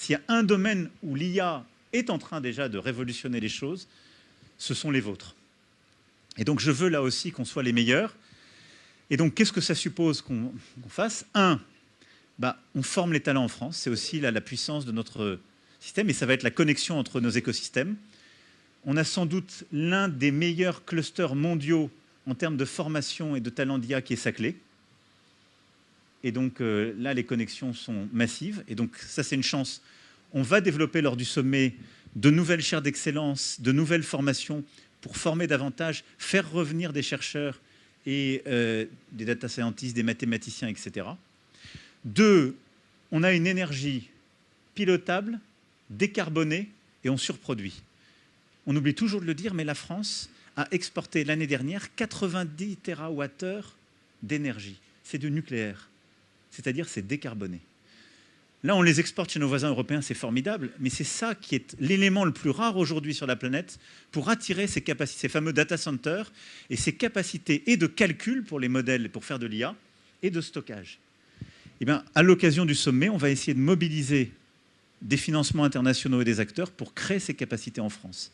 S'il y a un domaine où l'IA est en train déjà de révolutionner les choses, ce sont les vôtres. Et donc, je veux là aussi qu'on soit les meilleurs. Et donc, qu'est-ce que ça suppose qu'on fasse? On forme les talents en France. C'est aussi la puissance de notre système. Et ça va être la connexion entre nos écosystèmes. On a sans doute l'un des meilleurs clusters mondiaux en termes de formation et de talent d'IA qui est Saclay. Et donc là, les connexions sont massives. Et donc ça, c'est une chance. On va développer lors du sommet de nouvelles chaires d'excellence, de nouvelles formations pour former davantage, faire revenir des chercheurs et des data scientists, des mathématiciens, etc. 2, on a une énergie pilotable, décarbonée, et on surproduit. On oublie toujours de le dire, mais la France a exporté l'année dernière 90 TWh d'énergie. C'est du nucléaire, c'est-à-dire c'est décarboné. Là, on les exporte chez nos voisins européens, c'est formidable, mais c'est ça qui est l'élément le plus rare aujourd'hui sur la planète pour attirer ces capacités, ces fameux data centers et ces capacités et de calcul pour les modèles, pour faire de l'IA, et de stockage. Eh bien, à l'occasion du sommet, on va essayer de mobiliser des financements internationaux et des acteurs pour créer ces capacités en France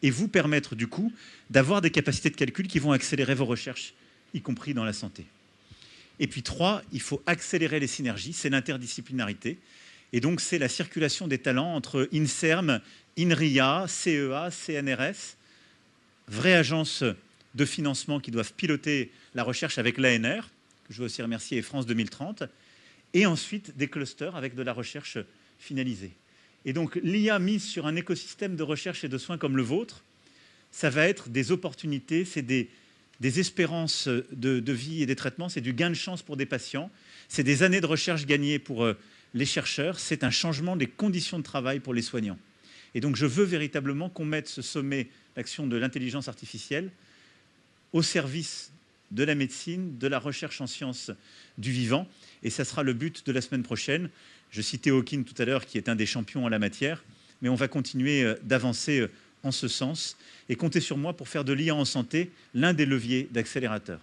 et vous permettre du coup d'avoir des capacités de calcul qui vont accélérer vos recherches, y compris dans la santé. Et puis 3, il faut accélérer les synergies, c'est l'interdisciplinarité. Et donc c'est la circulation des talents entre INSERM, INRIA, CEA, CNRS, vraies agences de financement qui doivent piloter la recherche avec l'ANR, que je veux aussi remercier, et France 2030, et ensuite des clusters avec de la recherche finalisée. Et donc l'IA mise sur un écosystème de recherche et de soins comme le vôtre, ça va être des opportunités, c'est des espérances de vie et des traitements, c'est du gain de chance pour des patients, c'est des années de recherche gagnées pour les chercheurs, c'est un changement des conditions de travail pour les soignants. Et donc je veux véritablement qu'on mette ce sommet d'action de l'intelligence artificielle au service de la médecine, de la recherche en sciences du vivant, et ça sera le but de la semaine prochaine. Je citais Hawking tout à l'heure, qui est un des champions en la matière, mais on va continuer d'avancer en ce sens et comptez sur moi pour faire de l'IA en santé l'un des leviers d'accélérateur.